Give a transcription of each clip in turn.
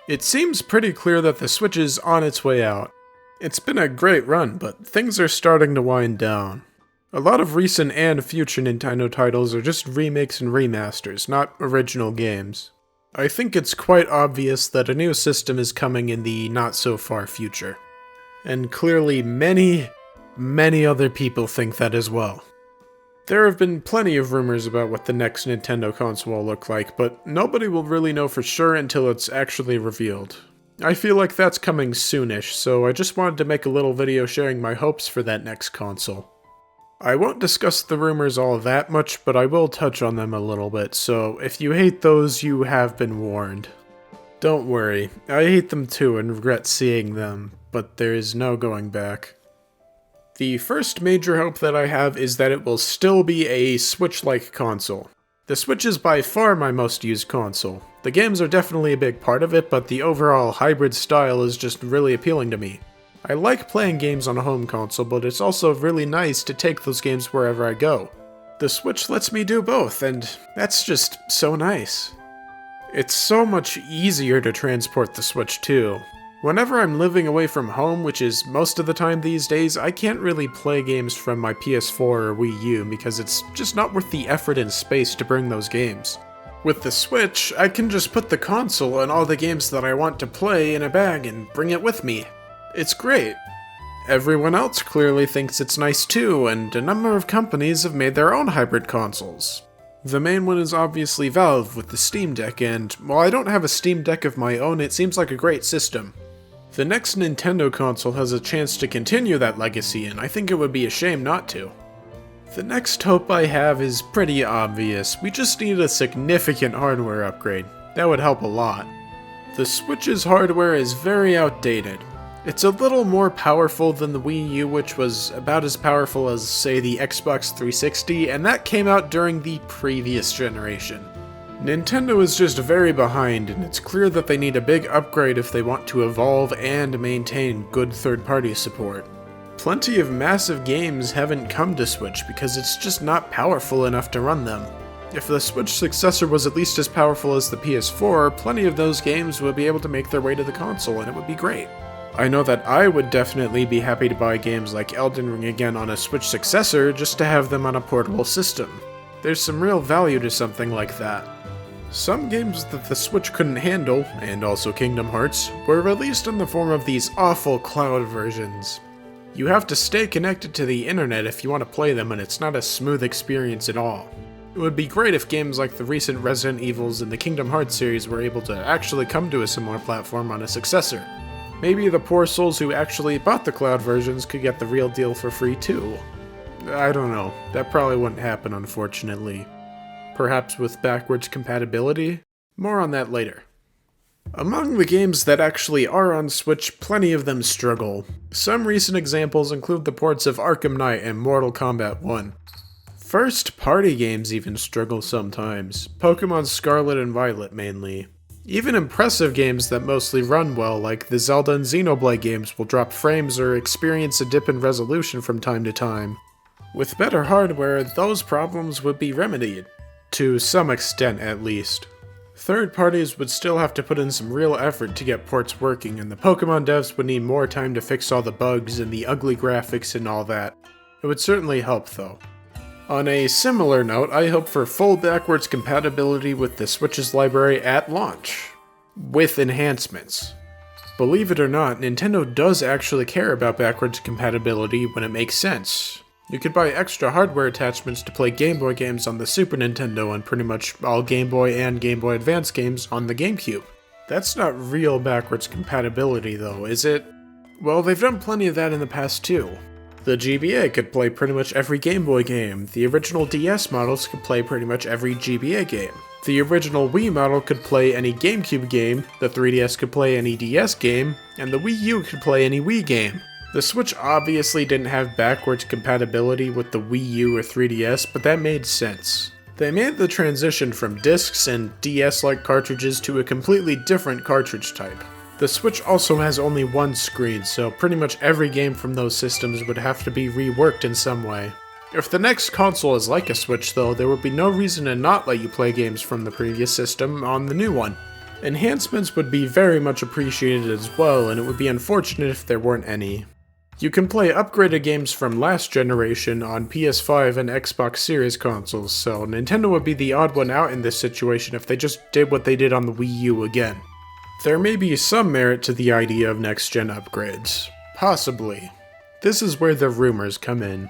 It seems pretty clear that the Switch is on its way out. It's been a great run, but things are starting to wind down. A lot of recent and future Nintendo titles are just remakes and remasters, not original games. I think it's quite obvious that a new system is coming in the not-so-far future. And clearly many other people think that as well. There have been plenty of rumors about what the next Nintendo console will look like, but nobody will really know for sure until it's actually revealed. I feel like that's coming soonish, so I just wanted to make a little video sharing my hopes for that next console. I won't discuss the rumors all that much, but I will touch on them a little bit, so if you hate those, you have been warned. Don't worry, I hate them too and regret seeing them, but there is no going back. The first major hope that I have is that it will still be a Switch-like console. The Switch is by far my most used console. The games are definitely a big part of it, but the overall hybrid style is just really appealing to me. I like playing games on a home console, but it's also really nice to take those games wherever I go. The Switch lets me do both, and that's just so nice. It's so much easier to transport the Switch too. Whenever I'm living away from home, which is most of the time these days, I can't really play games from my PS4 or Wii U because it's just not worth the effort and space to bring those games. With the Switch, I can just put the console and all the games that I want to play in a bag and bring it with me. It's great. Everyone else clearly thinks it's nice too, and a number of companies have made their own hybrid consoles. The main one is obviously Valve with the Steam Deck, and while I don't have a Steam Deck of my own, it seems like a great system. The next Nintendo console has a chance to continue that legacy, and I think it would be a shame not to. The next hope I have is pretty obvious. We just need a significant hardware upgrade. That would help a lot. The Switch's hardware is very outdated. It's a little more powerful than the Wii U, which was about as powerful as, say, the Xbox 360, and that came out during the previous generation. Nintendo is just very behind, and it's clear that they need a big upgrade if they want to evolve and maintain good third-party support. Plenty of massive games haven't come to Switch because it's just not powerful enough to run them. If the Switch successor was at least as powerful as the PS4, plenty of those games would be able to make their way to the console, and it would be great. I know that I would definitely be happy to buy games like Elden Ring again on a Switch successor just to have them on a portable system. There's some real value to something like that. Some games that the Switch couldn't handle, and also Kingdom Hearts, were released in the form of these awful cloud versions. You have to stay connected to the internet if you want to play them, and it's not a smooth experience at all. It would be great if games like the recent Resident Evils and the Kingdom Hearts series were able to actually come to a similar platform on a successor. Maybe the poor souls who actually bought the cloud versions could get the real deal for free too. I don't know, that probably wouldn't happen unfortunately. Perhaps with backwards compatibility? More on that later. Among the games that actually are on Switch, plenty of them struggle. Some recent examples include the ports of Arkham Knight and Mortal Kombat 1. First-party games even struggle sometimes, Pokémon Scarlet and Violet mainly. Even impressive games that mostly run well, like the Zelda and Xenoblade games, will drop frames or experience a dip in resolution from time to time. With better hardware, those problems would be remedied. To some extent, at least. Third parties would still have to put in some real effort to get ports working, and the Pokemon devs would need more time to fix all the bugs and the ugly graphics and all that. It would certainly help, though. On a similar note, I hope for full backwards compatibility with the Switch's library at launch. With enhancements. Believe it or not, Nintendo does actually care about backwards compatibility when it makes sense. You could buy extra hardware attachments to play Game Boy games on the Super Nintendo and pretty much all Game Boy and Game Boy Advance games on the GameCube. That's not real backwards compatibility though, is it? Well, they've done plenty of that in the past too. The GBA could play pretty much every Game Boy game, the original DS models could play pretty much every GBA game. The original Wii model could play any GameCube game, the 3DS could play any DS game, and the Wii U could play any Wii game. The Switch obviously didn't have backwards compatibility with the Wii U or 3DS, but that made sense. They made the transition from discs and DS-like cartridges to a completely different cartridge type. The Switch also has only one screen, so pretty much every game from those systems would have to be reworked in some way. If the next console is like a Switch though, there would be no reason to not let you play games from the previous system on the new one. Enhancements would be very much appreciated as well, and it would be unfortunate if there weren't any. You can play upgraded games from last generation on PS5 and Xbox Series consoles, so Nintendo would be the odd one out in this situation if they just did what they did on the Wii U again. There may be some merit to the idea of next-gen upgrades. Possibly. This is where the rumors come in.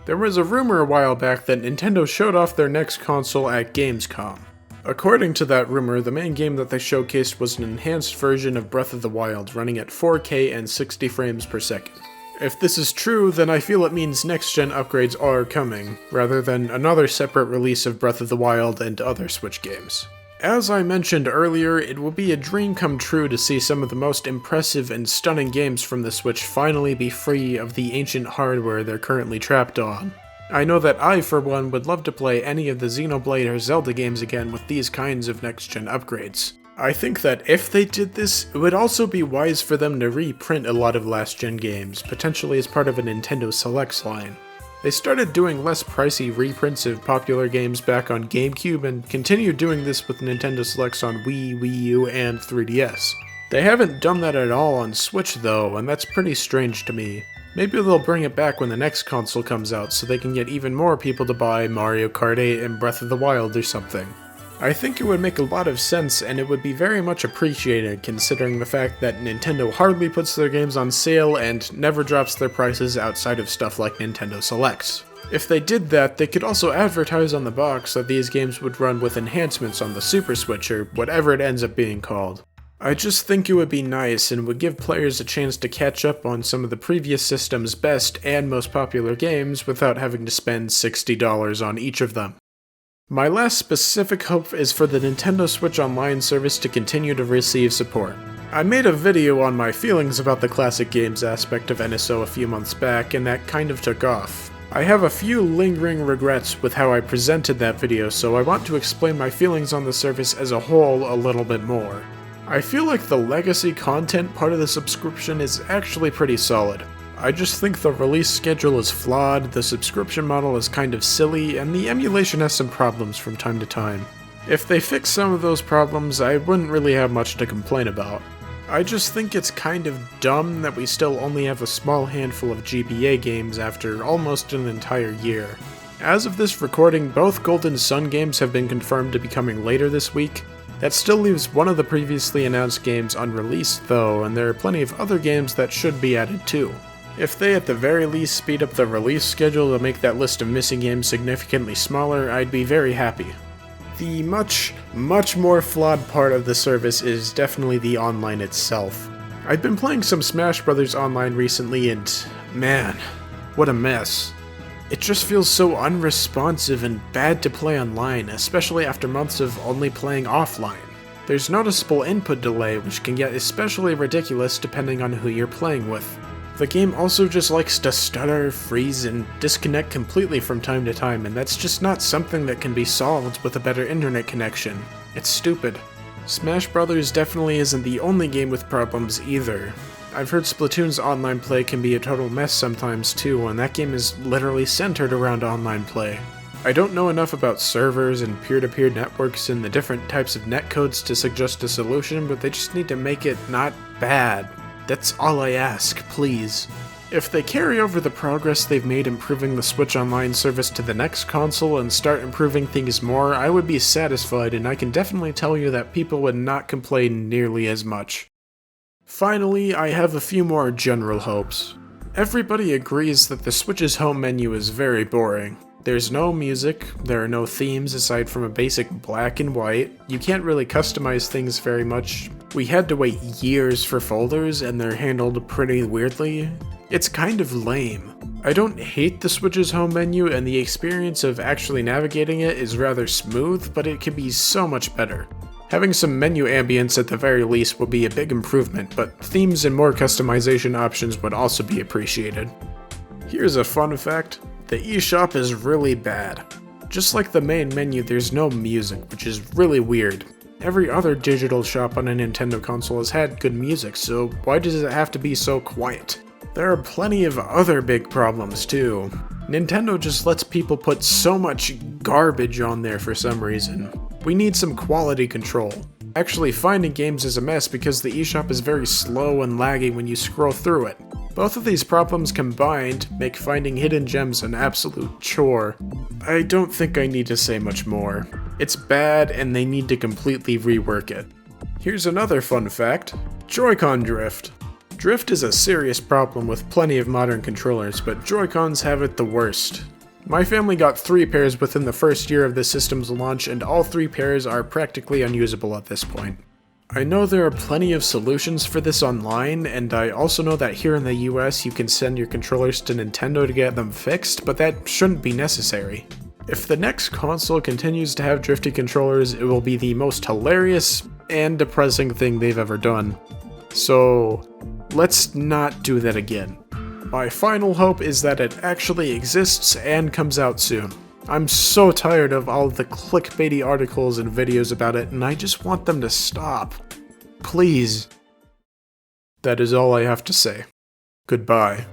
There was a rumor a while back that Nintendo showed off their next console at Gamescom. According to that rumor, the main game that they showcased was an enhanced version of Breath of the Wild running at 4K and 60 frames per second. If this is true, then I feel it means next-gen upgrades are coming, rather than another separate release of Breath of the Wild and other Switch games. As I mentioned earlier, it will be a dream come true to see some of the most impressive and stunning games from the Switch finally be free of the ancient hardware they're currently trapped on. I know that I, for one, would love to play any of the Xenoblade or Zelda games again with these kinds of next-gen upgrades. I think that if they did this, it would also be wise for them to reprint a lot of last-gen games, potentially as part of a Nintendo Selects line. They started doing less pricey reprints of popular games back on GameCube and continued doing this with Nintendo Selects on Wii, Wii U, and 3DS. They haven't done that at all on Switch though, and that's pretty strange to me. Maybe they'll bring it back when the next console comes out so they can get even more people to buy Mario Kart 8 and Breath of the Wild or something. I think it would make a lot of sense, and it would be very much appreciated considering the fact that Nintendo hardly puts their games on sale and never drops their prices outside of stuff like Nintendo Selects. If they did that, they could also advertise on the box that these games would run with enhancements on the Super Switch or whatever it ends up being called. I just think it would be nice and would give players a chance to catch up on some of the previous system's best and most popular games without having to spend $60 on each of them. My last specific hope is for the Nintendo Switch Online service to continue to receive support. I made a video on my feelings about the classic games aspect of NSO a few months back, and that kind of took off. I have a few lingering regrets with how I presented that video, so I want to explain my feelings on the service as a whole a little bit more. I feel like the legacy content part of the subscription is actually pretty solid. I just think the release schedule is flawed, the subscription model is kind of silly, and the emulation has some problems from time to time. If they fix some of those problems, I wouldn't really have much to complain about. I just think it's kind of dumb that we still only have a small handful of GBA games after almost an entire year. As of this recording, both Golden Sun games have been confirmed to be coming later this week. That still leaves one of the previously announced games unreleased though, and there are plenty of other games that should be added too. If they at the very least speed up the release schedule to make that list of missing games significantly smaller, I'd be very happy. The much more flawed part of the service is definitely the online itself. I've been playing some Smash Bros. Online recently and, man, what a mess. It just feels so unresponsive and bad to play online, especially after months of only playing offline. There's noticeable input delay, which can get especially ridiculous depending on who you're playing with. The game also just likes to stutter, freeze, and disconnect completely from time to time, and that's just not something that can be solved with a better internet connection. It's stupid. Smash Bros. Definitely isn't the only game with problems either. I've heard Splatoon's online play can be a total mess sometimes too, and that game is literally centered around online play. I don't know enough about servers and peer-to-peer networks and the different types of netcodes to suggest a solution, but they just need to make it not bad. That's all I ask, please. If they carry over the progress they've made improving the Switch Online service to the next console and start improving things more, I would be satisfied, and I can definitely tell you that people would not complain nearly as much. Finally, I have a few more general hopes. Everybody agrees that the Switch's home menu is very boring. There's no music, there are no themes aside from a basic black and white, you can't really customize things very much, we had to wait years for folders and they're handled pretty weirdly. It's kind of lame. I don't hate the Switch's home menu, and the experience of actually navigating it is rather smooth, but it could be so much better. Having some menu ambience at the very least would be a big improvement, but themes and more customization options would also be appreciated. Here's a fun fact. The eShop is really bad. Just like the main menu, there's no music, which is really weird. Every other digital shop on a Nintendo console has had good music, so why does it have to be so quiet? There are plenty of other big problems too. Nintendo just lets people put so much garbage on there for some reason. We need some quality control. Actually, finding games is a mess because the eShop is very slow and laggy when you scroll through it. Both of these problems combined make finding hidden gems an absolute chore. I don't think I need to say much more. It's bad and they need to completely rework it. Here's another fun fact: Joy-Con drift. Drift is a serious problem with plenty of modern controllers, but Joy-Cons have it the worst. My family got 3 pairs within the first year of the system's launch, and all 3 pairs are practically unusable at this point. I know there are plenty of solutions for this online, and I also know that here in the US you can send your controllers to Nintendo to get them fixed, but that shouldn't be necessary. If the next console continues to have drifty controllers, it will be the most hilarious and depressing thing they've ever done. So, let's not do that again. My final hope is that it actually exists and comes out soon. I'm so tired of all the clickbaity articles and videos about it, and I just want them to stop. Please. That is all I have to say. Goodbye.